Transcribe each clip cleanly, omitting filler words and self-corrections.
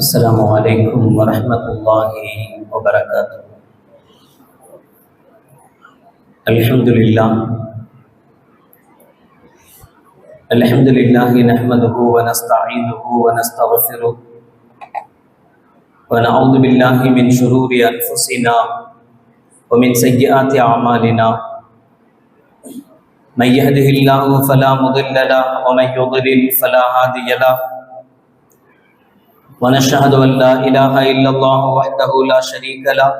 السلام عليكم ورحمة الله وبركاته. الحمد لله نحمده ونستعينه ونستغفره ونعوذ بالله من شرور أنفسنا ومن سيئات أعمالنا. من يهده الله فلا مضل له ومن يضلل فلا هادي له. ونشهد أن لا إله إلا الله وحده لا شريك له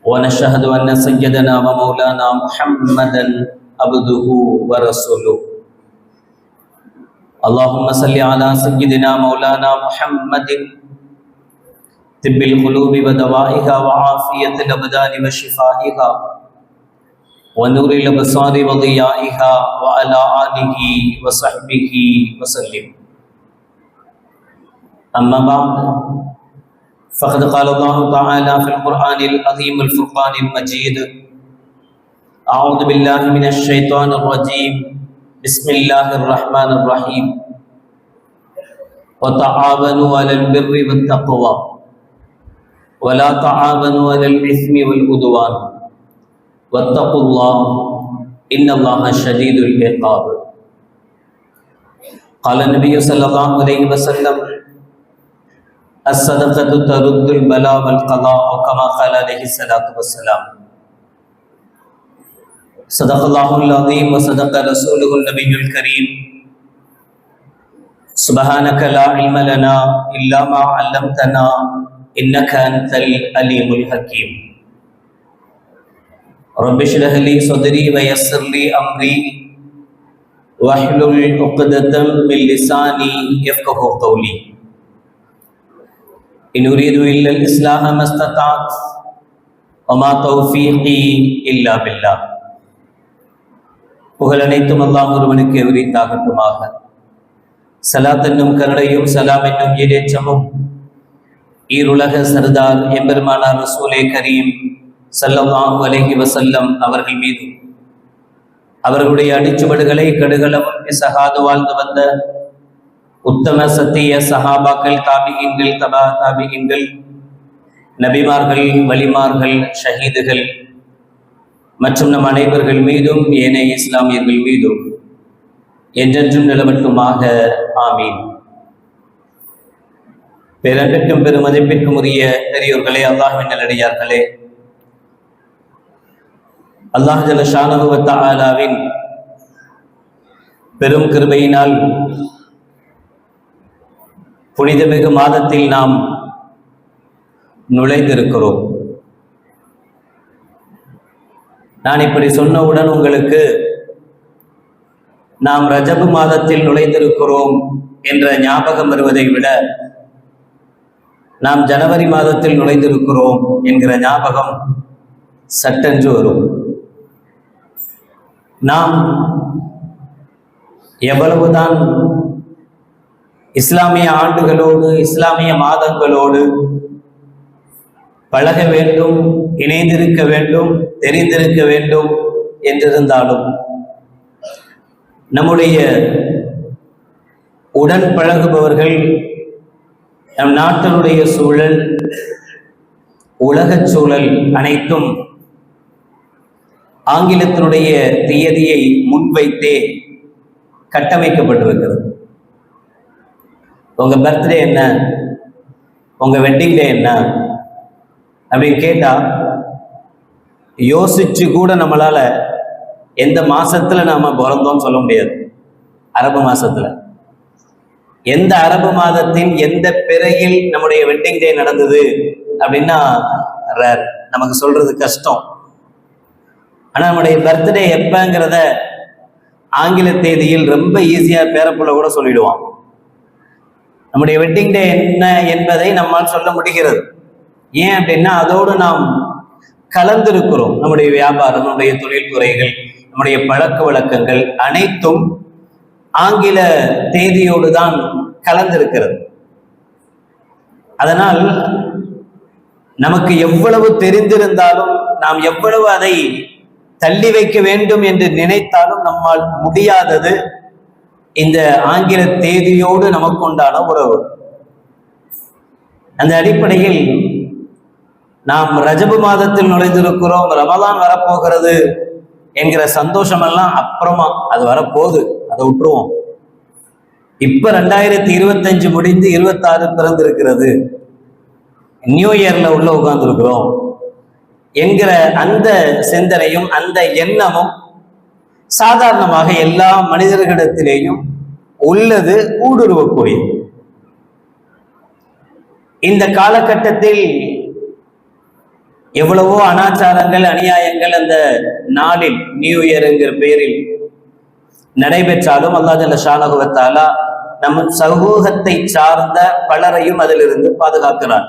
ونشهد أن سيدنا ومولانا محمدا عبده ورسوله. اللهم صل على سيدنا مولانا محمد طب القلوب ودوائها وعافية الأبدان وشفائها ونور الأبصار وضيائها وعلى آله وصحبه وسلم. أما بعد فقد قال الله تعالى في القرآن العظيم الفرقان المجيد: أعوذ بالله من الشيطان الرجيم، بسم الله الرحمن الرحيم. وتعاونوا على البر والتقوى ولا تعاونوا على الإثم والعدوان واتقوا الله إن الله شديد العقاب. قال النبي صلى الله عليه وسلم: الصدقة ترد البلاء والقضاء، كما قال عليه الصلاة والسلام. صدق الله العظيم وصدق رسوله النبي الكريم. سبحانك لا علم لنا إلا ما علمتنا إنك أنت العليم الحكيم. رب اشرح لي صدري ويسر لي أمري واحلل عقدة من لساني يفقهوا قولي. إن أريد إلا الإصلاح ما استطعت وما توفيقي إلا بالله. புகழ் அனைத்தும் அல்லாஹ் ஒருவனுக்கு உரித்தாகட்டுமாக. சலாத் என்னும் கருணையும் சலாம் என்னும் ஈடேற்றமும் ஈருலக சர்தார் எம்பெருமானார் ரசூலே கரீம் ஸல்லல்லாஹு அலைஹி வஸல்லம் அவர்கள் மீது, அவர்களுடைய அடிச்சுவடுகளை கடுகளவும் சகாது வாழ்ந்து வந்த உத்தம சத்திய சஹாபாக்கள், தாபிகீன்கள், தபா தாபிகீன்கள், நபிமார்கள், வலிமார்கள், ஷஹீதுகள் மற்றும் நம் அனைவர்கள் மீதும் ஏனைய இஸ்லாமியர்கள் மீதும் என்றென்றும் நிலவட்டுமாக. ஆமீன். பேரன்பிற்கும் பெருமதிப்பிற்கும் உரிய பெரியோர்களே, அல்லாஹ்வின் நல்லடியார்களே, அல்லாஹ் ஜல்ல ஷானஹு வ தஆலாவின் பெரும் கிருபையினால் புனிதமிகு மாதத்தில் நாம் நுழைந்திருக்கிறோம். நான் இப்படி சொன்னவுடன் உங்களுக்கு நாம் ரஜபு மாதத்தில் நுழைந்திருக்கிறோம் என்ற ஞாபகம் வருவதை விட நாம் ஜனவரி மாதத்தில் நுழைந்திருக்கிறோம் என்கிற ஞாபகம் சட்டென்று வரும். நாம் எவ்வளவுதான் இஸ்லாமிய ஆண்டுகளோடு, இஸ்லாமிய மாதங்களோடு பழக வேண்டும், இணைந்திருக்க வேண்டும், தெரிந்திருக்க வேண்டும் என்றிருந்தாலும் நம்முடைய உடன் பழகுபவர்கள், நம் நாட்டினுடைய சூழல், உலகச் சூழல் அனைத்தும் ஆங்கிலத்தினுடைய தியதியை முன்வைத்தே கட்டமைக்கப்பட்டிருக்கிறது. உங்க பர்த்டே என்ன, உங்க வெட்டிங் டே என்ன அப்படின்னு கேட்டா யோசிச்சு கூட நம்மளால எந்த மாசத்துல நாம பிறந்தோம்னு சொல்ல முடியாது. அரபு மாசத்துல எந்த அரபு மாதத்தின் எந்த பிறையில் நம்முடைய வெட்டிங் டே நடந்தது அப்படின்னா ரேர், நமக்கு சொல்றது கஷ்டம். ஆனா நம்முடைய பர்த்டே எப்பங்கிறத ஆங்கில தேதியில் ரொம்ப ஈஸியா பேரப்புள்ள கூட சொல்லிடுவான். நம்முடைய வெட்டிங் டே என்ன என்பதை நம்மால் சொல்ல முடிகிறது. ஏன் அப்படின்னா அதோடு நாம் கலந்திருக்கிறோம். நம்முடைய வியாபாரம், நம்முடைய தொழில்துறைகள், நம்முடைய பழக்க வழக்கங்கள் அனைத்தும் ஆங்கில தேதியோடு தான் கலந்திருக்கிறது. அதனால் நமக்கு எவ்வளவு தெரிந்திருந்தாலும், நாம் எவ்வளவு அதை தள்ளி வைக்க வேண்டும் என்று நினைத்தாலும் நம்மால் முடியாதது இந்த ஆங்கில தேதியோடு நமக்கு உண்டான உறவு. அந்த அடிப்படையில் நாம் ரஜபு மாதத்தில் நுழைந்திருக்கிறோம், ரமலான் வரப்போகிறது என்கிற சந்தோஷம் எல்லாம் அப்புறமா, அது வரப்போகுது, அதை விட்டுருவோம். இப்ப 2025 முடிந்து 26 பிறந்திருக்கிறது, நியூ இயர்ல உள்ள உட்கார்ந்துருக்கிறோம் என்கிற அந்த சிந்தனையும் அந்த எண்ணமும் சாதாரணமாக எல்லா மனிதர்களிடத்திலேயும் உள்ளது, ஊடுருவக்கூடிய இந்த காலகட்டத்தில் எவ்வளவோ அனாச்சாரங்கள், அநியாயங்கள் அந்த நாளில் நியூ இயர் என்கிற பெயரில் நடைபெற்றாலும் அல்லாஹ் ஜல்ல ஷானஹு வ தஆலா நம் சமூகத்தை சார்ந்த பலரையும் அதிலிருந்து பாதுகாக்கிறார்.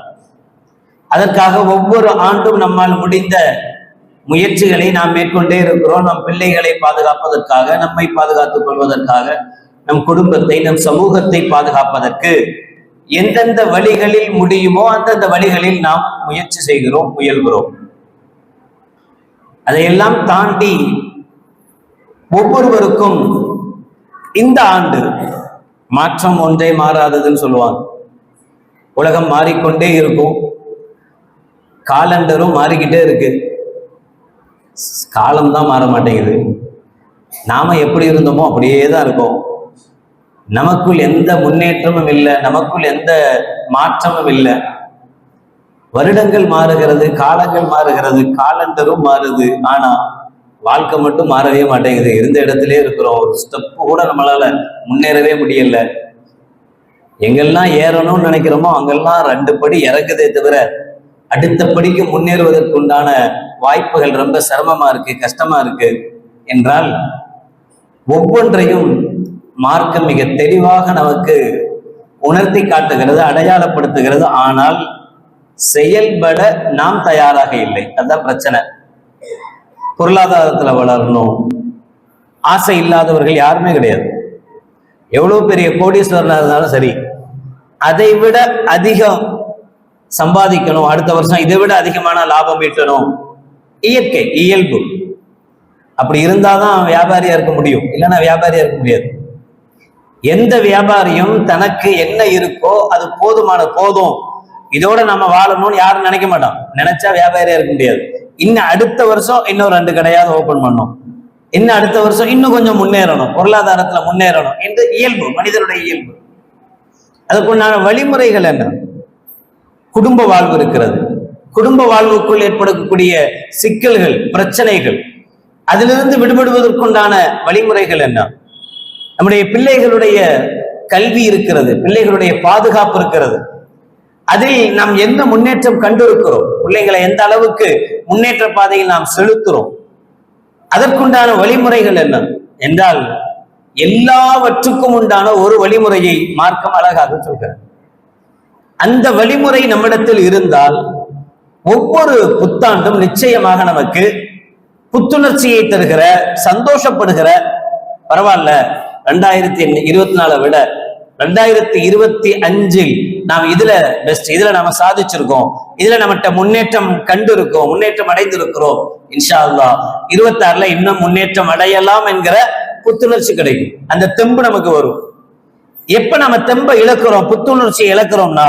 அதற்காக ஒவ்வொரு ஆண்டும் நம்மால் முடிந்த முயற்சிகளை நாம் மேற்கொண்டே இருக்கிறோம். நம் பிள்ளைகளை பாதுகாப்பதற்காக, நம்மை பாதுகாத்துக் கொள்வதற்காக, நம் குடும்பத்தை, நம் சமூகத்தை பாதுகாப்பதற்கு எந்தெந்த வழிகளில் முடியுமோ அந்தந்த வழிகளில் நாம் முயற்சி செய்கிறோம், முயல்கிறோம். அதையெல்லாம் தாண்டி ஒவ்வொருவருக்கும் இந்த ஆண்டு மாற்றம் ஒன்றே மாறாததுன்னு சொல்லுவாங்க. உலகம் மாறிக்கொண்டே இருக்கும், காலண்டரும் மாறிக்கிட்டே இருக்கு, காலம்தான் மாற மாட்டேங்குது. நாம எப்படி இருந்தோமோ அப்படியே தான் இருக்கோம். நமக்குள் எந்த முன்னேற்றமும் இல்லை, நமக்குள் எந்த மாற்றமும் இல்லை. வருடங்கள் மாறுகிறது, காலங்கள் மாறுகிறது, காலண்டரும் மாறுது, ஆனா வாழ்க்கை மட்டும் மாறவே மாட்டேங்குது. இருந்த இடத்திலே இருக்கிறோம், ஒரு ஸ்டெப்பு கூட நம்மளால முன்னேறவே முடியல. எங்கெல்லாம் ஏறணும்னு நினைக்கிறோமோ அங்கெல்லாம் 2 படி இறக்குதே தவிர அடுத்த படிக்கு முன்னேறுவதற்குண்டான வாய்ப்புகள் ரொம்ப சிரமமா இருக்கு, கஷ்டமா இருக்கு என்றால் ஒவ்வொன்றையும் மார்க்கம் மிக தெளிவாக நமக்கு உணர்த்தி காட்டுகிறது, அடையாளப்படுத்துகிறது. ஆனால் செயல்பட நாம் தயாராக இல்லை. அதுதான் பிரச்சனை. பொருளாதாரத்துல வளரணும் ஆசை இல்லாதவர்கள் யாருமே கிடையாது. எவ்வளவு பெரிய கோடீஸ்வரனா இருந்தாலும் சரி, அதை விட அதிகம் சம்பாதிக்கணும், அடுத்த வருஷம் இதை விட அதிகமான லாபம் ஈட்டணும், இயற்கை, இயல்பு. அப்படி இருந்தாதான் வியாபாரியா இருக்க முடியும், இல்லைன்னா வியாபாரியா இருக்க முடியாது. எந்த வியாபாரியும் தனக்கு என்ன இருக்கோ அது போதுமான, போதும், இதோட நம்ம வாழணும்னு யாரும் நினைக்க மாட்டோம். நினைச்சா வியாபாரியா இருக்க முடியாது. இன்னும் அடுத்த வருஷம் இன்னும் 2 கடையாவது ஓபன் பண்ணும், இன்னும் அடுத்த வருஷம் இன்னும் கொஞ்சம் முன்னேறணும், பொருளாதாரத்துல முன்னேறணும் என்று இயல்பு, மனிதனுடைய இயல்பு. அதுக்குண்டான வழிமுறைகள் என்ன? குடும்ப வாழ்வு இருக்கிறது. குடும்ப வாழ்வுக்குள் ஏற்படக்கூடிய சிக்கல்கள், பிரச்சனைகள், அதிலிருந்து விடுபடுவதற்குண்டான வழிமுறைகள் என்ன? நம்முடைய பிள்ளைகளுடைய கல்வி இருக்கிறது, பிள்ளைகளுடைய பாதுகாப்பு இருக்கிறது. அதில் நாம் என்ன முன்னேற்றம் கண்டிருக்கிறோம், பிள்ளைகளை எந்த அளவுக்கு முன்னேற்ற பாதையில் நாம் செலுத்துறோம், அதற்குண்டான வழிமுறைகள் என்ன என்றால் எல்லாவற்றுக்கும் உண்டான ஒரு வழிமுறையை மார்க்கம் அழகாக சொல்கிறது. அந்த வழிமுறை நம்மிடத்தில் இருந்தால் ஒவ்வொரு புத்தாண்டும் நிச்சயமாக நமக்கு புத்துணர்ச்சியை தருகிற, சந்தோஷப்படுகிற, பரவாயில்ல 2024 விட 2025 நாம் இதுல பெஸ்ட், இதுல நாம சாதிச்சிருக்கோம், இதுல நம்மகிட்ட முன்னேற்றம் கண்டு இருக்கோம், முன்னேற்றம் அடைந்திருக்கிறோம், இன்ஷா அல்லாஹ் 26ல இன்னும் முன்னேற்றம் அடையலாம் என்கிற புத்துணர்ச்சி கிடைக்கும். அந்த தெம்பு நமக்கு வரும். எப்ப நம்ம தெம்பை இழக்கிறோம், புத்துணர்ச்சியை இழக்கிறோம்னா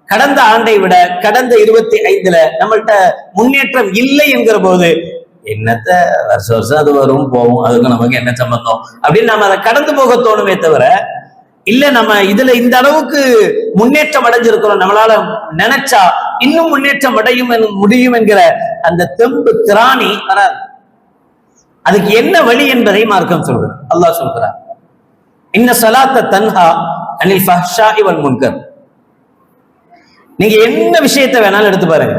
கடந்த ஆண்டை விட கடந்த 25ல நம்மள்கிட்ட முன்னேற்றம் இல்லை என்கிற போது என்னத்த வருஷம் அது வரும் போகும், அதுக்கு நமக்கு என்ன சம்பந்தம் அப்படின்னு நம்ம அதை கடந்து போக தோணுமே தவிர, இல்ல நம்ம இதுல இந்த அளவுக்கு முன்னேற்றம் அடைஞ்சிருக்கிறோம், நம்மளால நினைச்சா இன்னும் முன்னேற்றம் அடையும் முடியும் என்கிற அந்த தெம்பு, திராணி வராது. அதுக்கு என்ன வழி என்பதை மார்க்கம் சொல்றார். அல்லாஹ் சொல்கிறார், இன்ன ஸலாத்த தன்ஹா அனில் ஃபஹ்ஷாஇ வல் முன்கர். நீங்க என்ன விஷயத்தை வேணாலும் எடுத்து பாருங்க,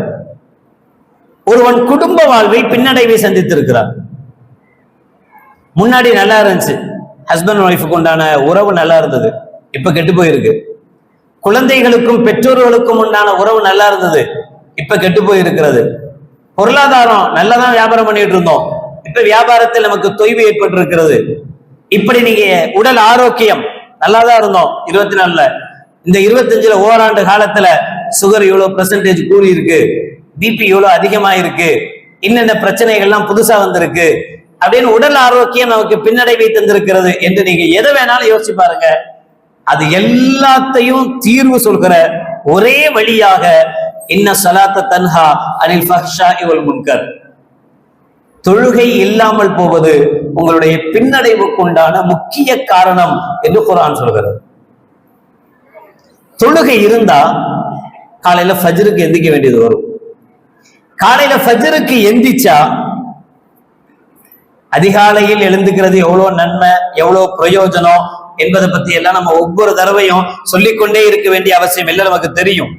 ஒருவன் குடும்ப வாழ்வில் பின்னடைவை சந்தித்திருக்கிறார். முன்னாடி நல்லா இருந்துச்சு, ஹஸ்பண்ட் ஒய்ஃபுக்கு உண்டான உறவு நல்லா இருந்தது, இப்ப கெட்டு போயிருக்கு. குழந்தைகளுக்கும் பெற்றோர்களுக்கும் உண்டான உறவு நல்லா இருந்தது, இப்ப கெட்டு போயிருக்கிறது. பொருளாதாரம் நல்லதான் வியாபாரம் பண்ணிட்டு இருந்தோம், இப்ப வியாபாரத்தில் நமக்கு தொய்வு ஏற்பட்டு இருக்கிறது. இப்படி நீங்க உடல் ஆரோக்கியம் நல்லாதான் இருந்தோம் 24ல, இந்த 25ல ஓராண்டு காலத்துல சுகர் இவ்வளவு பெர்சன்டேஜ் கூறி இருக்கு, பிபி இவ்வளவு அதிகமா இருக்கு, இன்னென்ன பிரச்சனைகள்லாம் புதுசா வந்திருக்கு அப்படின்னு உடல் ஆரோக்கியம் நமக்கு பின்னடைவை தந்திருக்கிறது என்று நீங்க எதை வேணாலும் யோசிச்சு பாருங்க. அது எல்லாத்தையும் தீர்வு சொல்கிற ஒரே வழியாக இன்ன ஸலாத்த தன்ஹா அனில் ஃபஹ்ஷாஇ வல் முன்கர், தொழுகை இல்லாமல் போவது உங்களுடைய பின்னடைவுக்கு உண்டான முக்கிய காரணம் என்று குர்ஆன் சொல்கிறது. தொழுகை இருந்தா காலையில ஃபஜ்ருக்கு எந்திக்க வேண்டியது வரும். காலையில ஃபஜ்ருக்கு எந்திச்சா அதிகாலையில் எழுந்துக்கிறது எவ்வளவு நன்மை, எவ்வளவு பிரயோஜனம் என்பதை பத்தி எல்லாம் நம்ம ஒவ்வொரு தடவையும் சொல்லிக்கொண்டே இருக்க வேண்டிய அவசியம் இல்லை, நமக்கு தெரியும்.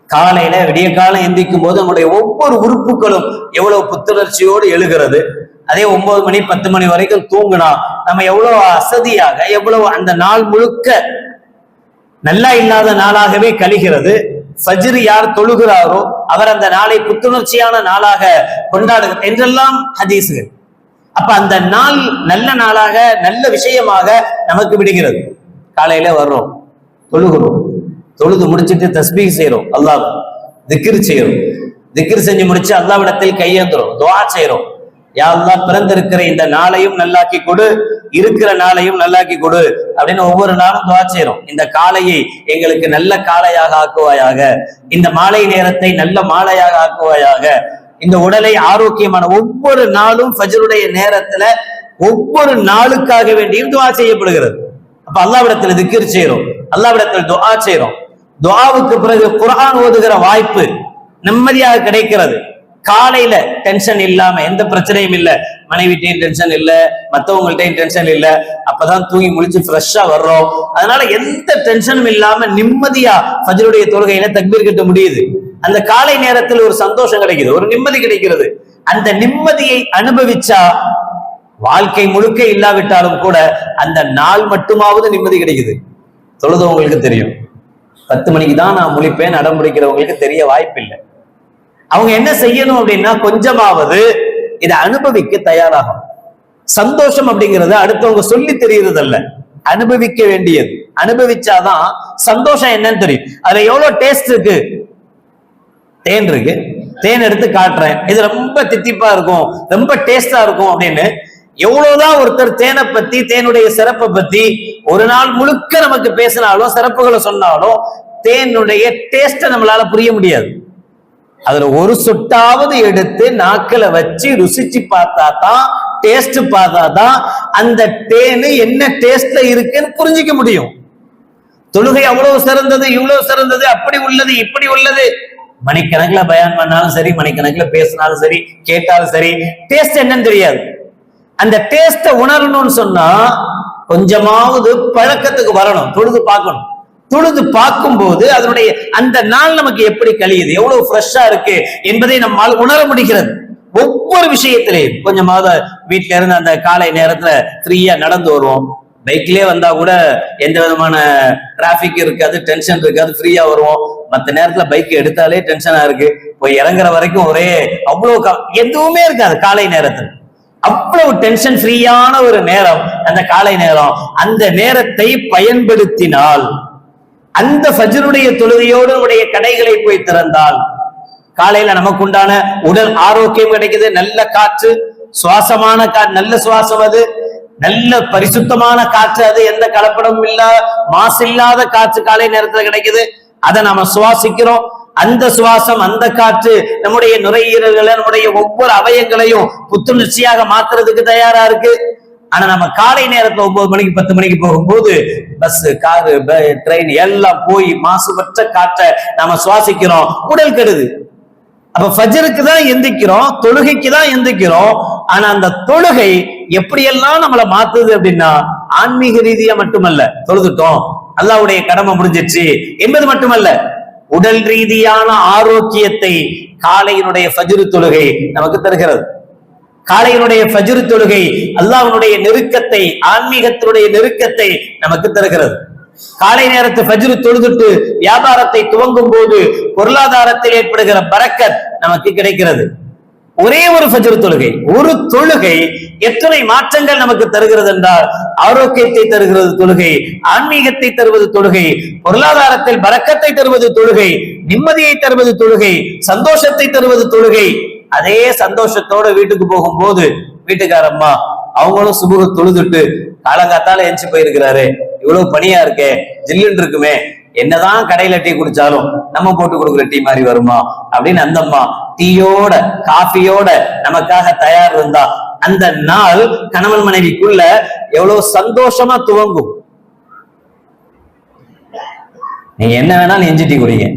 காலையில விடிய காலம் எந்திக்கும் போது நம்முடைய ஒவ்வொரு உறுப்புகளும் எவ்வளவு புத்துணர்ச்சியோடு எழுகிறது. அதே 9 மணி 10 மணி வரைக்கும் தூங்கினா நம்ம எவ்வளவு அசதியாக, எவ்வளவு அந்த நாள் முழுக்க நல்லா இல்லாத நாளாகவே கழிகிறது. ஃபஜ்ர் யார் தொழுகிறாரோ அவர் அந்த நாளை புத்துணர்ச்சியான நாளாக கொண்டாடுகிறார் என்றெல்லாம் ஹதீஸ்கள். அப்ப அந்த நாள் நல்ல நாளாக, நல்ல விஷயமாக நமக்கு விடுகிறது. காலையில வர்றோம், தொழுகிறோம், தொழுது முடிச்சுட்டு தஸ்பீஹ் செய்யறோம், அல்லாஹ் திக்ர் செய்யறோம், திக்ர் செஞ்சு முடிச்சு அல்லாஹ்விடத்தில் கையேந்துறோம், துஆ செய்யறோம். யா அல்லாஹ் பிறந்திருக்கிற இந்த நாளையும் நல்லாக்கி கொடு, இருக்கிற நாளையும் நல்லாக்கி கொடு அப்படின்னு ஒவ்வொரு நாளும் துஆ செய்யறோம். இந்த காலையை எங்களுக்கு நல்ல காலையாக ஆக்குவாயாக, இந்த மாலை நேரத்தை நல்ல மாலையாக ஆக்குவாயாக, இந்த உடலை ஆரோக்கியமான ஒவ்வொரு நாளும் ஃபஜ்ருடைய நேரத்துல ஒவ்வொரு நாளுக்காக வேண்டியும் துஆ செய்யப்படுகிறது. அப்ப அல்லாஹ்விடத்தில் திக்ர் செய்யறோம், அல்லாஹ்விடத்தில் துஆ செய்யறோம். துஆவுக்கு பிறகு குர்ஆன் ஓதுகிற வாய்ப்பு நிம்மதியாக கிடைக்கிறது. காலையில டென்ஷன் இல்லாம, எந்த பிரச்சனையும் இல்ல, மனைவிட்டையும் டென்ஷன் இல்ல, மற்றவங்கள்ட்டையும் டென்ஷன் இல்ல, அப்பதான் தூங்கி முழிச்சு ஃப்ரெஷ்ஷா வர்றோம். அதனால எந்த டென்ஷனும் இல்லாம நிம்மதியா ஃபஜ்ருடைய தொழுகையில தக்பீர் கட்ட முடியுது. அந்த காலை நேரத்தில் ஒரு சந்தோஷம் கிடைக்குது, ஒரு நிம்மதி கிடைக்கிறது. அந்த நிம்மதியை அனுபவிச்சா வாழ்க்கை முழுக்க இல்லாவிட்டாலும் கூட அந்த நாள் மட்டுமாவது நிம்மதி கிடைக்குது. தொழுதவங்களுக்கு தெரியும். 10 மணிக்கு தான் நான் முழிப்பேன் அடம் பிடிக்கிறவங்களுக்கு தெரிய வாய்ப்பு இல்லை. அவங்க என்ன செய்யணும் அப்படின்னா கொஞ்சமாவது இதை அனுபவிக்க தயாராகும். சந்தோஷம் அப்படிங்கிறது அடுத்தவங்க சொல்லி தெரியுறது அல்ல, அனுபவிக்க வேண்டியது. அனுபவிச்சாதான் சந்தோஷம் என்னன்னு தெரியும். அதுல எவ்வளவு டேஸ்ட் இருக்கு. தேன் இருக்கு, தேன் எடுத்து காட்டுறேன், இது ரொம்ப தித்திப்பா இருக்கும், ரொம்ப டேஸ்டா இருக்கும் அப்படின்னு எவ்வளவுதான் ஒருத்தர் தேனை பத்தி, தேனுடைய சிறப்பை பத்தி ஒரு நாள் முழுக்க நமக்கு பேசினாலும், சிறப்புகளை சொன்னாலும் தேனுடைய டேஸ்ட நம்மளால புரிய முடியாது. அதுல ஒரு சொட்டாவது எடுத்து நாக்கில வச்சு ருசிச்சு பார்த்தா தான், டேஸ்ட் பார்த்தா தான் அந்த தேனு என்ன டேஸ்ட்ல இருக்குன்னு புரிஞ்சிக்க முடியும். தொழுகை அவ்வளவு சிறந்தது, இவ்வளவு சிறந்தது, அப்படி உள்ளது, இப்படி உள்ளது, மணிக்கணக்கில் பயான் பண்ணாலும் சரி, மணிக்கணக்கில் பேசினாலும் சரி, கேட்டாலும் சரி, டேஸ்ட் என்னன்னு தெரியாது. அந்த டேஸ்ட உணரணும்னு சொன்னா கொஞ்சமாவது பழக்கத்துக்கு வரணும், தொழுது பார்க்கணும். தொழுது பார்க்கும் போது அதனுடைய அந்த நாள் நமக்கு எப்படி கழியுது, எவ்வளவு ஃப்ரெஷ்ஷா இருக்கு என்பதை நம்மால் உணர முடிகிறது. ஒவ்வொரு விஷயத்திலையும் கொஞ்சமாவது வீட்டுல இருந்து அந்த காலை நேரத்துல ஃப்ரீயா நடந்து வருவோம். பைக்லயே வந்தா கூட எந்த விதமான டிராபிக் இருக்காது, டென்ஷன் இருக்காது, ஃப்ரீயா வருவோம். மற்ற நேரத்துல பைக் எடுத்தாலே டென்ஷனா இருக்கு, போய் இறங்குற வரைக்கும் ஒரே அவ்வளவு எதுவுமே இருக்காது. காலை நேரத்துல அவ்வளவு டென்ஷன் ஃப்ரீயான ஒரு நேரம் அந்த காலை நேரம். அந்த நேரத்தை பயன்படுத்தினால், அந்த ஃபஜ்ருடைய தொழுகையோடு உடைய கடைகளை போய் திறந்தால் காலையில நமக்கு உண்டான உடல் ஆரோக்கியம் கிடைக்குது. நல்ல காற்று, சுவாசமான காற்று, நல்ல சுவாசம், அது நல்ல பரிசுத்தமான காற்று, அது எந்த கலப்படமும் இல்ல, மாசு இல்லாத காற்று காலை நேரத்துல கிடைக்குது. அதை நாம சுவாசிக்கிறோம். அந்த சுவாசம், அந்த காற்று நம்முடைய நுரையீரல்களை, நம்முடைய ஒவ்வொரு அவயங்களையும் புத்துணர்ச்சியாக மாத்துறதுக்கு தயாரா இருக்கு. ஆனா நம்ம காலை நேரத்துல 9 மணிக்கு 10 மணிக்கு போகும்போது பஸ், காரு, ட்ரெயின் எல்லாம் போய் மாசுபற்ற காற்றை நாம சுவாசிக்கிறோம், உடல் கெடுது. அப்ப ஃபஜ்ருக்கு தான் எந்திக்கிறோம், தொழுகைக்கு தான் எந்திக்கிறோம். ஆனா அந்த தொழுகை எப்படியெல்லாம் நம்மளை மாத்துது அப்படின்னா, ஆன்மீக ரீதியா மட்டுமல்ல, தொழுதுட்டோம் அல்லாஹ்வுடைய கடமை முடிஞ்சிச்சு என்பது மட்டுமல்ல, உடல் ரீதியான ஆரோக்கியத்தை காலையினுடைய ஃபஜ்ர் தொழுகை நமக்கு தருகிறது. காலையினுடைய ஃபஜ்ர் தொழுகை அல்லாஹ்வுடைய நெருக்கத்தை, ஆன்மீகத்தினுடைய நெருக்கத்தை நமக்கு தருகிறது. காலை நேரத்து ஃபஜ்ர் தொழுதுட்டு வியாபாரத்தை துவங்கும் போது பொருளாதாரத்தில் ஏற்படுகிற பரக்கத் நமக்கு கிடைக்கிறது. ஒரே ஒரு ஃபஜ்ர் தொழுகை, ஒரு தொழுகை எத்தனை மாற்றங்கள் நமக்கு தருகிறது என்றால், ஆரோக்கியத்தை தருகிறது தொழுகை, ஆன்மீகத்தை தருவது தொழுகை, பொருளாதாரத்தில் பரக்கத்தை தருவது தொழுகை, நிம்மதியை தருவது தொழுகை, சந்தோஷத்தை தருவது தொழுகை. அதே சந்தோஷத்தோட வீட்டுக்கு போகும்போது வீட்டுக்காரம்மா அவங்களும் சுபுக தொழுதுட்டு காலங்காத்தால எஞ்சி போயிருக்கிறாரு, இவ்வளவு பனியா இருக்கே, ஜில்லுன்னு இருக்குமே, என்னதான் கடையில டீ குடிச்சாலும் நம்ம போட்டு கொடுக்குற டீ மாதிரி வருமா அப்படின்னு அந்த அம்மா டீயோட காஃபியோட நமக்காக தயார் இருந்தா அந்த நாள் கணவன் மனைவிக்குள்ள எவ்வளவு சந்தோஷமா துவங்கும். நீங்க என்ன வேணாலும் இஞ்சி டீ குடிங்க,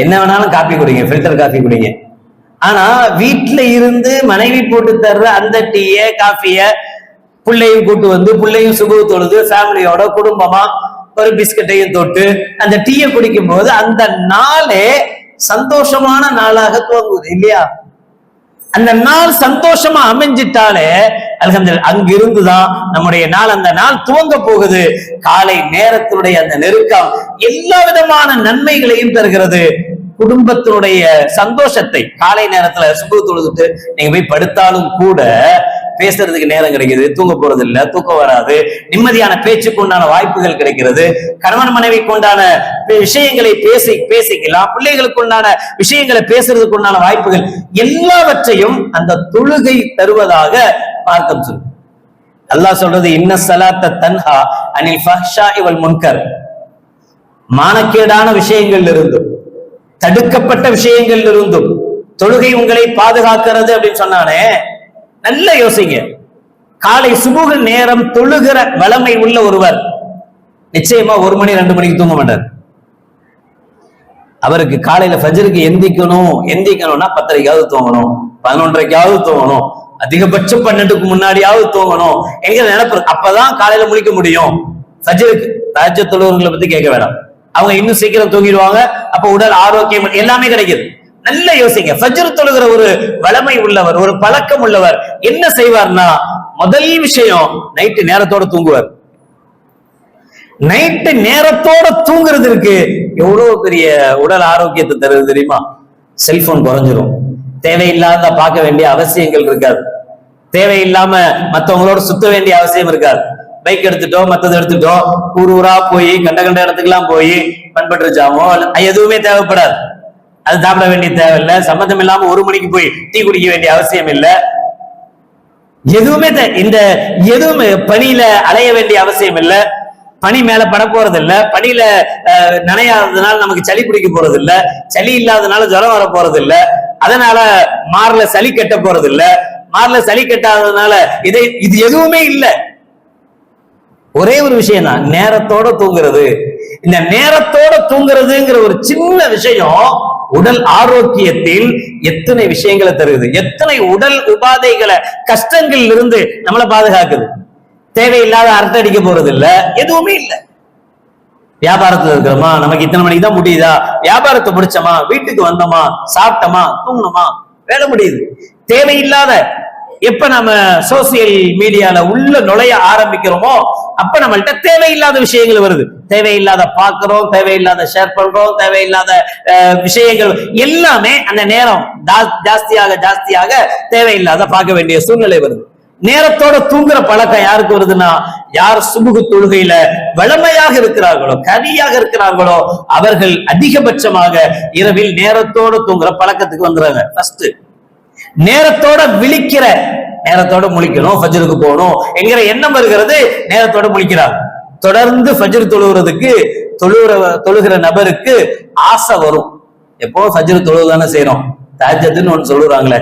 என்ன வேணாலும் காப்பி குடிங்க, ஃபில்டர் காஃபி குடிங்க. ஆனா வீட்டுல இருந்து மனைவி போட்டு தர்ற அந்த டீய காஃபிய பிள்ளையும் கூட்டு வந்து பிள்ளையும் சுபு தொழுது ஃபேமிலியோட குடும்பமா ஒரு பிஸ்கட்டையும் தொட்டு அந்த டீயை குடிக்கும் போது அந்த நாளே சந்தோஷமான நாளாக துவங்குது இல்லையா? அந்த நாள் சந்தோஷமா அமைஞ்சிட்டாலே அல்ஹம்துலில்லாஹ் அங்கிருந்துதான் நம்முடைய நாள் அந்த நாள் துவங்க போகுது. காலை நேரத்தினுடைய அந்த நெருக்கம் எல்லா விதமான நன்மைகளையும் தருகிறது. குடும்பத்தினுடைய சந்தோஷத்தை காலை நேரத்துல சுபு தொழுதுட்டு நீங்க போய் படுத்தாலும் கூட பேசுறதுக்கு நேரம் கிடைக்குது, தூங்க போறது இல்ல, தூக்கம் வராது, நிம்மதியான பேச்சுக்கு உண்டான வாய்ப்புகள் கிடைக்கிறது, கணவன் மனைவிக்கு உண்டான விஷயங்களை பேசிக்கலாம், பிள்ளைகளுக்கு உண்டான விஷயங்களை பேசுறதுக்கு உண்டான வாய்ப்புகள் எல்லாவற்றையும் அந்த தொழுகை தருவதாக மார்க்கம் சொல்லுது. அல்லாஹ் சொல்றது இன்ன ஸலாத்த தன்ஹா அனில் ஃபஹ்ஷாஇ வல் முன்கர். மானக்கேடான விஷயங்கள் இருந்தும் தடுக்கப்பட்ட விஷயங்கள் இருந்தும் தொழுகை உங்களை பாதுகாக்கிறது அப்படின்னு சொன்னானே, நல்ல யோசிங்க. காலை சுபுக நேரம் தொழுகிற வளமை உள்ள ஒருவர் நிச்சயமா 1 மணி 2 மணிக்கு தூங்க மாட்டார். அவருக்கு காலையில ஃபஜ்ருக்கு எந்திக்கணும்னா 10:30க்காவது தூங்கணும், 11:30க்காவது தூங்கணும், அதிகபட்சம் 12க்கு முன்னாடியாவது தூங்கணும் என்கிற நினைப்பு. அப்பதான் காலையில முழிக்க முடியும். ஃபஜ்ருக்கு தஹஜ்ஜுத் தொழுகிறவங்களை பத்தி கேட்க வேண்டாம், அவங்க இன்னும் சீக்கிரம் தூங்கிடுவாங்க. அப்ப உடல் ஆரோக்கியம் எல்லாமே கிடைக்குது. நல்ல யோசிங்க. ஃபஜ்ர் தொழுகிற ஒரு வளமை உள்ளவர், ஒரு பழக்கம் உள்ளவர் என்ன செய்வார்னா, முதல் விஷயம் நைட்டு நேரத்தோட தூங்குவார். நைட்டு நேரத்தோட தூங்குறது இருக்கு எவ்வளவு பெரிய உடல் ஆரோக்கியத்தை தருது தெரியுமா? செல்போன் குறைஞ்சிரும், தேவையில்லாத பார்க்க வேண்டிய அவசியங்கள் இருக்காது, தேவையில்லாம மத்தவங்களோட சுத்த வேண்டிய அவசியம் இருக்காது. பைக் எடுத்துட்டோம், மத்தது எடுத்துட்டோம், ஊரா போய் கண்ட இடத்துக்கெல்லாம் போய் பண்பற்ற ஜாமோ எதுவுமே தேவைப்படாது. அது சாப்பிட வேண்டிய தேவையில்லை. சம்பந்தம் இல்லாம 1 மணிக்கு போய் டீ குடிக்க வேண்டிய அவசியம் இல்லை. எதுவுமே எதுவுமே பனியில அலைய வேண்டிய அவசியம் இல்லை. பனி மேல பட போறது இல்ல, பனியில நனையாததுனால நமக்கு சளி பிடிக்க போறது இல்ல, சளி இல்லாததுனால ஜுரம் வர போறது இல்ல, அதனால மார்ல சளி கட்ட போறது இல்ல, மார்ல சளி கட்டாததுனால இது எதுவுமே இல்லை. ஒரே ஒரு விஷயம் தான், நேரத்தோட தூங்குறது. இந்த நேரத்தோட தூங்குறதுங்கிற ஒரு சின்ன விஷயம் உடல் ஆரோக்கியத்தில் எத்தனை விஷயங்களை தருது, எத்தனை உடல் உபாதைகளை கஷ்டங்கள் இருந்து நம்மளை பாதுகாக்குது. தேவையில்லாத அரட்டை அடிக்க போறது இல்ல, எதுவுமே இல்லை. வியாபாரத்துல இருக்கிறோமா, நமக்கு இத்தனை மணிக்கு தான் முடியுதா, வியாபாரத்தை முடிச்சோமா, வீட்டுக்கு வந்தோமா, சாப்பிட்டோமா, தூங்கணுமா, வேலை முடியுது. தேவையில்லாத எப்ப நம்ம சோசியல் மீடியால உள்ள நுழைய ஆரம்பிக்கிறோமோ அப்ப நம்மள்ட்ட தேவையில்லாத விஷயங்கள் வருது. தேவையில்லாத பாக்குறோம், தேவையில்லாத ஷேர் பண்றோம், தேவையில்லாத விஷயங்கள் எல்லாமே அந்த நேரம் ஜாஸ்தியாக தேவையில்லாத பார்க்க வேண்டிய சூழ்நிலை வருது. நேரத்தோட தூங்குற பழக்கம் யாருக்கு வருதுன்னா, யார் சுபுகு தொழுகையில வளமையாக இருக்கிறார்களோ, கரியாக இருக்கிறார்களோ அவர்கள் அதிகபட்சமாக இரவில் நேரத்தோட தூங்குற பழக்கத்துக்கு வந்துடுறாங்க. ஃபர்ஸ்ட் நேரத்தோட விழிக்கிற, நேரத்தோட முழிக்கணும், ஃபஜ்ருக்கு போகணும் என்கிற எண்ணம் வருகிறது, நேரத்தோட முழிக்கிறாங்க. தொடர்ந்து ஃபஜ்ர் தொழுகிறதுக்கு தொழுகிற நபருக்கு ஆசை வரும். எப்போ ஃபஜ்ர் தொழுதானே செய்யறோம், தஹஜ்ஜுன்னு ஒண்ணு சொல்லுறாங்களே,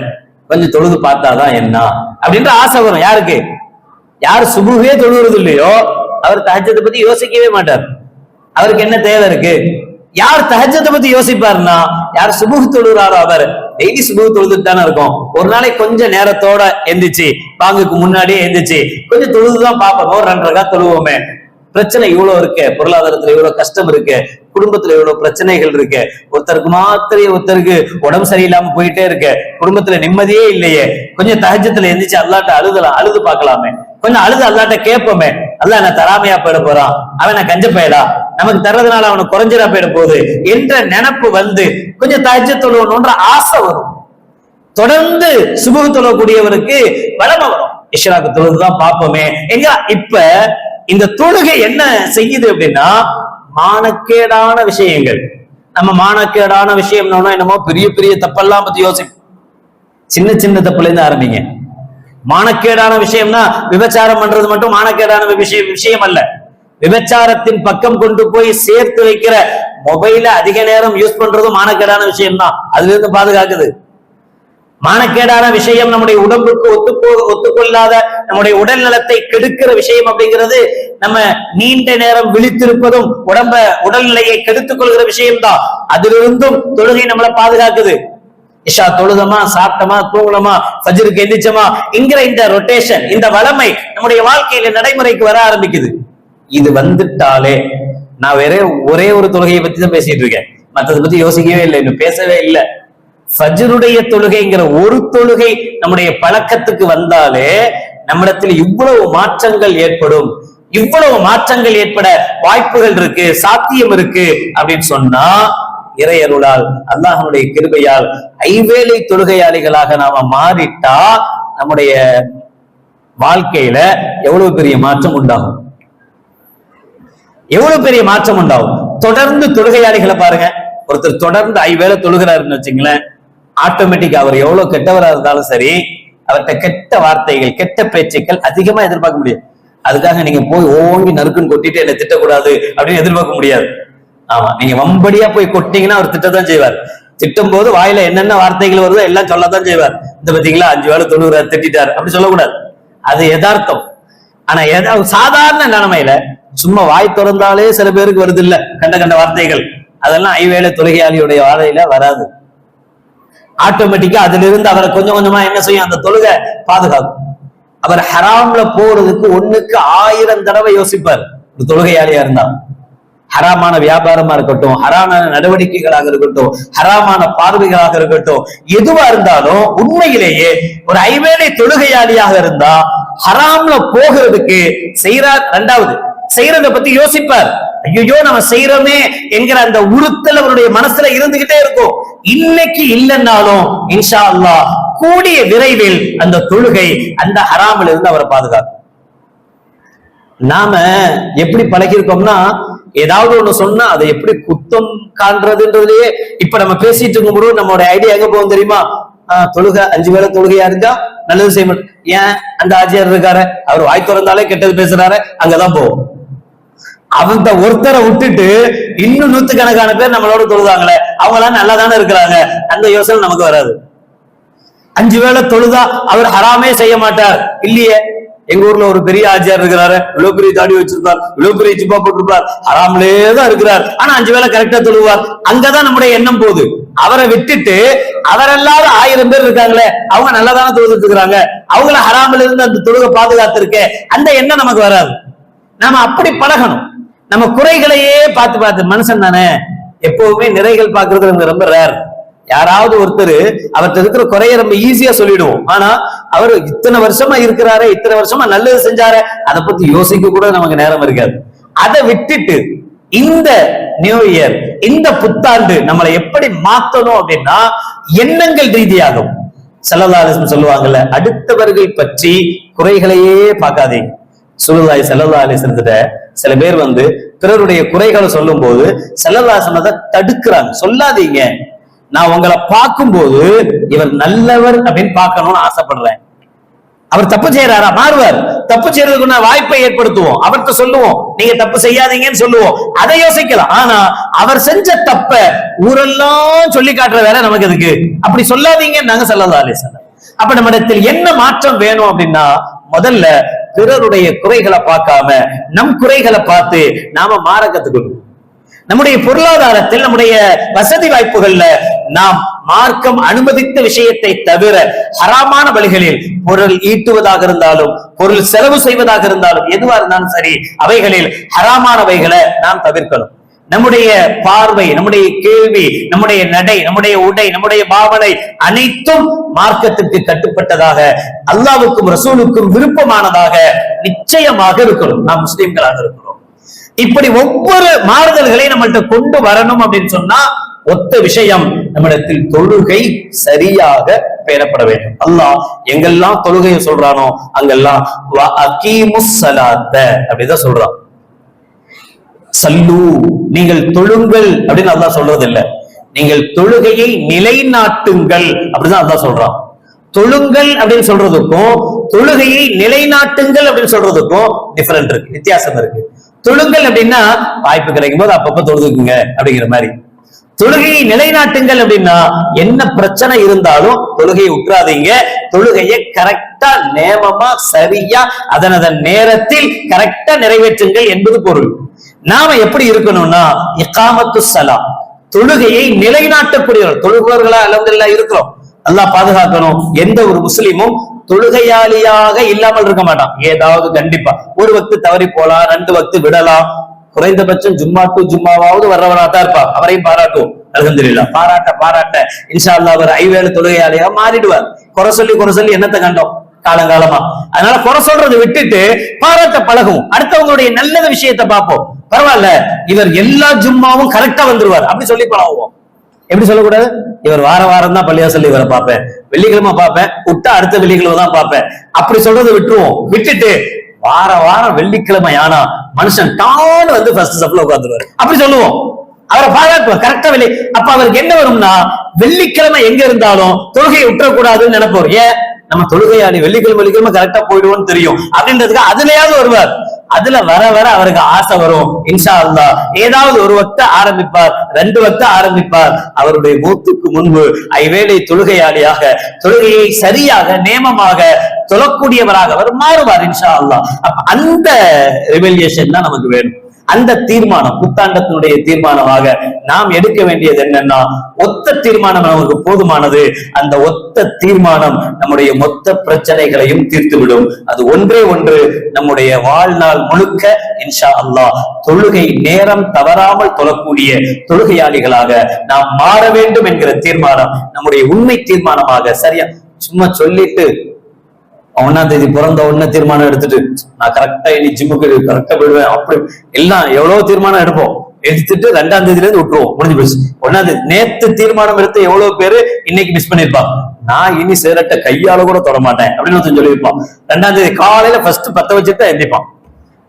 கொஞ்சம் தொழுது பார்த்தாதான் என்ன அப்படின்ற ஆசை வரும். யாருக்கு? யார் சுபுவே தொழுகிறது இல்லையோ அவர் தஹஜ்ஜத்தை பத்தி யோசிக்கவே மாட்டார். அவருக்கு என்ன தேவை இருக்கு? யார் தஹஜ்ஜத்தை பத்தி யோசிப்பாருன்னா, யார் சுபுஹ் தொழுகிறாரோ அவர் டெய்லி சுபுஹ் தொழுதுட்டு தானே இருக்கும். ஒரு நாளைக்கு கொஞ்சம் நேரத்தோட எந்திரிச்சு, பாங்குக்கு முன்னாடியே எந்திரிச்சு கொஞ்சம் தொழுதுதான் பார்ப்போம், 2 ரக்காத் தொழுவோமே. பிரச்சனை இவ்வளவு இருக்கு, பொருளாதாரத்துல இவ்வளவு கஷ்டம் இருக்கு, குடும்பத்துல இவ்வளவு பிரச்சனைகள் இருக்கு, ஒருத்தருக்கு உடம்பு சரியில்லாம போயிட்டே இருக்கு, குடும்பத்துல நிம்மதியே இல்லையே, கொஞ்சம் தஹஜ்ஜத்துல எந்திரிச்சு அல்லாட்ட அழுது பார்க்கலாமே, கொஞ்சம் அழுது அல்லாட்ட கேட்போமே, அல்லாஹ் என்ன தராமையா போயிட போறான், அவன் என்ன கஞ்ச போயிடா, நமக்கு தர்றதுனால அவனுக்கு குறைஞ்சிடா போயிட போகுது என்ற நினைப்பு வந்து கொஞ்சம் தஹஜ்ஜத் தொழுவணும்ன்ற ஆசை வரும். தொடர்ந்து சுபஹ் தொழக்கூடியவருக்கு வளமை வரும், இஷ்ராக்கு தொழுதுதான் பார்ப்போமே எங்க. இப்ப இந்த தொழுகை என்ன செய்யுது அப்படின்னா, மானக்கேடான விஷயங்கள், நம்ம மானக்கேடான விஷயம் என்னமோ பெரிய பெரிய தப்பெல்லாம் பத்தி யோசிப்போம். சின்ன தப்புல இருந்து ஆரம்பிங்க. மானக்கேடான விஷயம்னா விபச்சாரம் பண்றது மட்டும் மானக்கேடான விஷயம் அல்ல. விபச்சாரத்தின் பக்கம் கொண்டு போய் சேர்த்து வைக்கிற மொபைல அதிக நேரம் யூஸ் பண்றதும் மானக்கேடான விஷயம் தான். அதுல இருந்து பாதுகாக்குது. மானக்கேடான விஷயம் நம்முடைய உடம்புக்கு ஒத்துக்கொள்ளாத நம்முடைய உடல் நலத்தை கெடுக்கிற விஷயம் அப்படிங்கிறது நம்ம நீண்ட நேரம் விழித்திருப்பதும் உடல்நிலையை கெடுத்துக் கொள்கிற விஷயம்தான். அதிலிருந்தும் தொழுகை நம்மளை பாதுகாக்குது. இஷா தொழுதமா, சாப்பிட்டமா, தூங்கலமா, ஃபஜ்ருக்கு எந்திரிச்சமா என்கிற இந்த ரொட்டேஷன், இந்த வளமை நம்முடைய வாழ்க்கையில நடைமுறைக்கு வர ஆரம்பிக்குது. இது வந்துட்டாலே நான் ஒரே ஒரு தொழுகையை பத்தி தான் பேசிட்டு இருக்கேன். மற்றதை பத்தி யோசிக்கவே இல்லை, இன்னும் பேசவே இல்லை. ஃபஜ்ருடைய தொழுகைங்கிற ஒரு தொழுகை நம்முடைய பழக்கத்துக்கு வந்தாலே நம்மிடத்தில் இவ்வளவு மாற்றங்கள் ஏற்படும். இவ்வளவு மாற்றங்கள் ஏற்பட வாய்ப்புகள் இருக்கு, சாத்தியம் இருக்கு அப்படின்னு சொன்னா இறையருளால், அல்லாஹ்வுடைய கிருபையால் ஐவேளை தொழுகையாளிகளாக நாம மாறிட்டா நம்முடைய வாழ்க்கையில எவ்வளவு பெரிய மாற்றம் உண்டாகும், எவ்வளவு பெரிய மாற்றம் உண்டாகும். தொடர்ந்து தொழுகையாளிகளை பாருங்க. ஒருத்தர் தொடர்ந்து ஐவேளை தொழுகிறாருன்னு வச்சுங்களேன், ஆட்டோமேட்டிக் அவர் எவ்வளவு கெட்டவரா இருந்தாலும் சரி, அவர்கிட்ட கெட்ட வார்த்தைகள், கெட்ட பேச்சுக்கள் அதிகமா எதிர்பார்க்க முடியாது. அதுக்காக நீங்க போய் ஓங்கி நறுக்குன்னு கொட்டிட்டு என்ன திட்டக்கூடாது அப்படின்னு எதிர்பார்க்க முடியாது. ஆமா, நீங்க வம்படியா போய் கொட்டிங்கன்னா அவர் திட்டத்தான் செய்வார். திட்டும் போது வாயில என்னென்ன வார்த்தைகள் வருதோ எல்லாம் சொல்லத்தான் செய்வார். இந்த பாத்தீங்களா 5 வேளை தொழுகிறார், திட்டார் அப்படி சொல்லக்கூடாது, அது யதார்த்தம். ஆனா சாதாரண நிலைமையில சும்மா வாய் திறந்தாலே சில பேருக்கு வருது இல்ல கண்ட வார்த்தைகள், அதெல்லாம் ஐவேளை தொழுகையாளியுடைய வாழையில வராது. ஆட்டோமேட்டிக்கா அதுல இருந்து அவரை கொஞ்சம் கொஞ்சமா என்ன செய்யும், அந்த தொழுகை பாதுகாக்கும். அவர் ஹராம்ல போறதுக்கு 1க்கு 1000 தடவை யோசிப்பார். ஒரு தொழுகையாளியா இருந்தா ஹராமான வியாபாரமா இருக்கட்டும், ஹராமான நடவடிக்கைகளாக இருக்கட்டும், ஹராமான பார்வைகளாக இருக்கட்டும், எதுவா இருந்தாலும் உண்மையிலேயே ஒரு ஐவேளை தொழுகையாளியாக இருந்தா ஹராம்ல போகிறதுக்கு செய்யறார். 2வது செய்யறத பத்தி யோசிப்பார். ஐயோ நம்ம செய்யறோமே என்கிற அந்த உறுத்தல் அவருடைய மனசுல இருந்துகிட்டே இருக்கும். இன்னைக்கு இல்லைன்னாலும் இன்ஷா அல்லாஹ் கூடிய விரைவில் அந்த தொழுகை அந்த ஹராமில் இருந்து அவரை பாதுகாக்கும். நாம எப்படி பழகிருக்கோம்னா, ஏதாவது ஒண்ணு சொன்னா அதை எப்படி குத்தம் காண்றதுன்றதுலயே இப்ப நம்ம பேசிட்டு இருக்கும்போது நம்மளோட ஐடியா எங்க போகும் தெரியுமா? தொழுகை 5 வேளை தொழுகையா இருந்தா நல்லது செய்ய மாட்டோம். ஏன் அந்த ஆஜியார் இருக்காரு, அவர் வாய் திறந்தாலே கெட்டது பேசுறாரு, அங்கதான் போவோம். அவங்க ஒருத்தரை விட்டுட்டு இன்னும் 100கணக்கான பேர் நம்மளோட தொழுதாங்களே, அவங்களாம் நல்லா தானே இருக்கிறாங்க, அந்த யோசனை நமக்கு வராது. 5 வேளை தொழுதா அவர் ஹராமே செய்ய மாட்டார் இல்லையே. எங்க ஊர்ல ஒரு பெரிய ஆஜியார் இருக்கிறாரு, இவ்வளவு பெரிய தாடி வச்சிருப்பார், இவ்வளவு பெரிய ஜிப்பா போட்டிருப்பார், ஹராம்லேதான் இருக்கிறார், ஆனா 5 வேளை கரெக்டா தொழுவார். அங்கதான் நம்முடைய எண்ணம் போகுது. அவரை விட்டுட்டு அவரெல்லாத 1000 பேர் இருக்காங்களே, அவங்க நல்லா தானே தொழுதுட்டு இருக்கிறாங்க, அவங்கள ஹராமில இருந்து அந்த தொழுகை பாதுகாத்து இருக்க, அந்த எண்ணம் நமக்கு வராது. நாம அப்படி பழகணும். நம்ம குறைகளையே பார்த்து மனுஷன் தானே, எப்பவுமே நிறைகள் பார்க்கறது ரொம்ப ரேர். யாராவது ஒருத்தர் அவர்கிட்ட இருக்கிற குறைய ரொம்ப ஈஸியா சொல்லிடுவோம். ஆனா அவர் இத்தனை வருஷமா இருக்கிறாரு, இத்தனை வருஷமா நல்லது செஞ்சாரு, அதை பத்தி யோசிக்க கூட நமக்கு நேரம் இருக்காது. அதை விட்டுட்டு இந்த நியூ இயர், இந்த புத்தாண்டு நம்மளை எப்படி மாத்தணும் அப்படின்னா எண்ணங்கள் ரீதியாகும். ஸல்லல்லாஹு அலைஹி வஸல்லம் சொல்லுவாங்கல்ல, அடுத்தவர்கள் பற்றி குறைகளையே பார்க்காதீங்க. ஸல்லல்லாஹு அலைஹி வஸல்லம் சில பேர் பிறருடைய குறைகளை சொல்லும் போது ஸல்லல்லாஹு அலைஹி வஸல்லம் தடுக்கிறாங்க. சொல்லாதீங்க, நான் உங்களை பார்க்கும்போது இவர் நல்லவர் அப்படின்னு பார்க்கணும்னு ஆசைப்படுறேன். அவர் தப்பு செய்யறாரா, மாறுவார். தப்பு செய்யறதுக்கு வாய்ப்பை ஏற்படுத்துவோம், அவர்கிட்ட சொல்லுவோம் நீங்க தப்பு செய்யாதீங்கன்னு சொல்லுவோம், அதை யோசிக்கலாம். ஆனா அவர் செஞ்ச தப்ப ஊரெல்லாம் சொல்லி காட்டுற வேலை நமக்கு எதுக்கு? அப்படி சொல்லாதீங்கன்னு நாங்க ஸல்லல்லாஹு அலைஹி வஸல்லம். அப்ப நம்ம இடத்தில் என்ன மாற்றம் வேணும் அப்படின்னா, முதல்ல பிறருடைய குறைகளை பார்க்காம நம் குறைகளை பார்த்து நாம மாற கத்துக்கணும். நம்முடைய பொருளாதாரத்தில், நம்முடைய வசதி வாய்ப்புகள்ல நாம் மார்க்கம் அனுமதித்த விஷயத்தை தவிர ஹராமான வழிகளில் பொருள் ஈட்டுவதாக இருந்தாலும், பொருள் செலவு செய்வதாக இருந்தாலும், எதுவா இருந்தாலும் சரி, அவைகளில் ஹராமானவைகளை நாம் தவிர்க்கணும். நம்முடைய பார்வை, நம்முடைய கேள்வி, நம்முடைய நடை, நம்முடைய உடை, நம்முடைய பாவனை அனைத்தும் மார்க்கத்திற்கு கட்டுப்பட்டதாக, அல்லாஹ்வுக்கும் ரசூலுக்கும் விருப்பமானதாக நிச்சயமாக இருக்கணும். நாம் முஸ்லிம்களாக இருக்கிறோம். இப்படி ஒவ்வொரு மாறுதல்களை நம்மள்ட்ட கொண்டு வரணும் அப்படின்னு சொன்னா ஒத்த விஷயம், நம்மிடத்தில் தொழுகை சரியாக பேணப்பட வேண்டும். அல்லாஹ் எங்கெல்லாம் தொழுகையை சொல்றானோ அங்கெல்லாம் அப்படிதான் சொல்றான். சல்லு, நீங்கள் தொழுங்கள் அப்படின்னு அல்லாஹ் சொல்றது இல்ல, நீங்கள் தொழுகையை நிலைநாட்டுங்கள் அப்படிதான் அல்லாஹ் சொல்றான். தொழுங்கள் அப்படின்னு சொல்றதுக்கும் தொழுகையை நிலைநாட்டுங்கள் அப்படின்னு சொல்றதுக்கும் டிஃபரெண்ட் இருக்கு, வித்தியாசம் இருக்கு. தொழுங்கள் அப்படின்னா வாய்ப்பு கிடைக்கும் போது அப்பப்ப தொழுதுக்குங்க அப்படிங்கிற மாதிரி. தொழுகையை நிலைநாட்டுங்கள் அப்படின்னா என்ன பிரச்சனை இருந்தாலும் தொழுகையை உற்றாதீங்க, தொழுகையை கரெக்டா நேமமா சரியா அதன் நேரத்தில் கரெக்டா நிறைவேற்றுங்கள் என்பது பொருள். நாம எப்படி இருக்கணும்னா இகாமத்து ஸலாம், தொழுகையை நிலைநாட்டக்கூடியவர்கள், தொழுபவர்களா அல்ஹம்துலில்லாஹ் இருக்கிறோம், அல்லாஹ் பாதுகாக்கணும். எந்த ஒரு முஸ்லிமும் தொழுகையாளியாக இல்லாமல் இருக்க மாட்டான். ஏதாவது கண்டிப்பா ஒரு வக்து தவறி போலாம், 2 வக்து விடலாம், குறைந்தபட்சம் ஜும்மா டு ஜும்மாவாவது வர்றவனா தான் இருப்பான். அவரையும் பாராட்டுவோம் அல்ஹம்துலில்லாஹ். பாராட்ட இன்ஷா அல்லாஹ் அவர் 5 வேளை தொழுகையாளியா மாறிடுவார். குறை சொல்லி என்னத்தை கண்டோம் காலங்காலமா. அதனால குறை சொல்றதை விட்டுட்டு பாராட்ட பழகும், அடுத்தவங்களுடைய நல்லத விஷயத்தை பார்ப்போம். பரவாயில்ல, இவர் எல்லா ஜும்மாவும் கரெக்டா வந்துருவார் அப்படி சொல்லி பழகுவோம். எப்படி சொல்லக்கூடாது? இவர் வாரம் தான் பள்ளிவாசல் இவரை பார்ப்பேன், வெள்ளிக்கிழமை பார்ப்பேன், விட்டா அடுத்த வெள்ளிக்கிழமை தான் பார்ப்பேன் அப்படி சொல்றதை விட்டுருவோம். விட்டுட்டு வாரம் வெள்ளிக்கிழமை ஆனா மனுஷன் டான்னு வந்து ஃபர்ஸ்ட் சப்ல உட்காந்துருவாரு அப்படி சொல்லுவோம். அவரை பாராட்டுவார் கரெக்டா வெள்ளி. அப்ப அவருக்கு என்ன வரும்னா, வெள்ளிக்கிழமை எங்க இருந்தாலும் தொழுகையை விட்டுறக்கூடாதுன்னு நினைப்போம். ஏன்? நம்ம தொழுகையாளி, வெள்ளிக்கிழமை கரெக்டா போயிடுவோம்னு தெரியும் அப்படின்றதுக்கு அதுலயாவது வருவார். அதுல வர அவருக்கு ஆசை வரும். இன்ஷா அல்லாஹ் ஏதாவது ஒரு வக்த ஆரம்பிப்பார், 2 வக்த ஆரம்பிப்பார். அவருடைய மூத்துக்கு முன்பு 5 வேளை தொழுகையாளியாக, தொழுகையை சரியாக நேமமாக தொழக்கூடியவராக அவர் மாறுவார் இன்ஷா அல்லாஹ். அப்ப அந்த ரிவல்யூஷன் தான் நமக்கு வேணும். அந்த தீர்மானம் புத்தாண்டத்தினுடைய தீர்மானமாக நாம் எடுக்க வேண்டியது என்னன்னா, ஒத்த தீர்மானம் நமக்கு போதுமானது. அந்த ஒத்த தீர்மானம் நம்முடைய மொத்த பிரச்சனைகளையும் தீர்த்துவிடும். அது ஒன்றே ஒன்று, நம்முடைய வாழ்நாள் முழுக்க இன்ஷா அல்லாஹ் தொழுகை நேரம் தவறாமல் தொழக்கூடிய தொழுகையாளிகளாக நாம் மாற வேண்டும் என்கிற தீர்மானம் நம்முடைய உண்மை தீர்மானமாக. சரியா சும்மா சொல்லிட்டு 1ஆம் தேதி பிறந்த உடனே தீர்மானம் எடுத்துட்டு நான் கரெக்டா இனி ஜிம்முக்கு கரெக்டா போயிடுவேன் அப்படி எல்லாம் எவ்வளவு தீர்மானம் எடுப்போம், எடுத்துட்டு 2ஆம் தேதியில இருந்து விட்டுருவோம், முடிஞ்சு போச்சு. 1ஆம் தேதி நேத்து தீர்மானம் எடுத்து எவ்வளவு பேரு இன்னைக்கு மிஸ் பண்ணிருப்பாங்க. நான் இனி சிகரெட்டை கையால கூட தொட மாட்டேன் அப்படின்னு சொல்லியிருப்பான். 2ஆம் தேதி காலையில ஃபர்ஸ்ட் 10 வச்சுட்டு தான் எந்திப்பான்.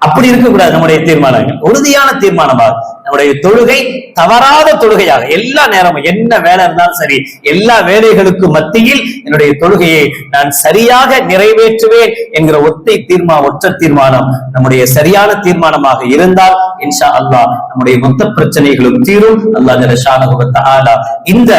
அப்படி இருக்கக்கூடாது. நம்முடைய தீர்மானங்கள் உறுதியான தீர்மானமாக, நம்முடைய தொழுகை தவறாத தொழுகையாக, எல்லா நேரமும் என்ன வேலை இருந்தாலும் சரி, எல்லா வேலைகளுக்கு மத்தியில் என்னுடைய தொழுகையை நான் சரியாக நிறைவேற்றுவேன் என்கிற ஒற்ற தீர்மானம் நம்முடைய சரியான தீர்மானமாக இருந்தால் இன்ஷா அல்லாஹ் நம்முடைய மொத்த பிரச்சனைகளும் தீரும். அல்லாஹ் ஜல்ல ஷானஹு வ தஆலா இந்த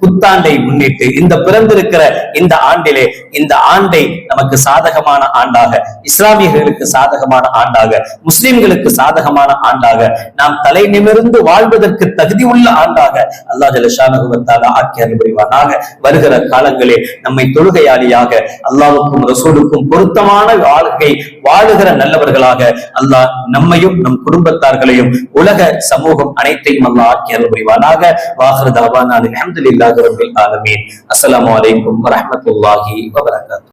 புத்தாண்டை முன்னிட்டு, இந்த பிறந்திருக்கிற இந்த ஆண்டிலே, இந்த ஆண்டை நமக்கு சாதகமான ஆண்டாக, இஸ்லாமியர்களுக்கு சாதகமான ஆண்டாக, முஸ்லிம்களுக்கு சாதகமான ஆண்டாக, நாம் தலை நிமிர்ந்து வாழ்வதற்கு தகுதி உள்ள ஆண்டாக அல்லாஹ் ஜல்ல ஷானஹு வ தஆலா ஆக்கி அருள் புரிவானாக. வருகிற காலங்களே நம்மை தொழுகையாளியாக, அல்லாஹ்வுக்கும் ரசூலுக்கும் பொருத்தமான வாழ்க்கை வாழுகிற நல்லவர்களாக அல்லாஹ் நம்மையும் நம் குடும்பத்தார்களையும் உலக சமூகம் அனைத்தையும் அல்லாஹ் ஆக்கி அருள் புரிவானாக. வாஹிரு தஅவானா அல்ஹம்துலில்லாஹி ரப்பில் ஆலமீன். அஸ்ஸலாமு அலைக்கும் வரஹ்மத்துல்லாஹி வபரகாத்துஹு.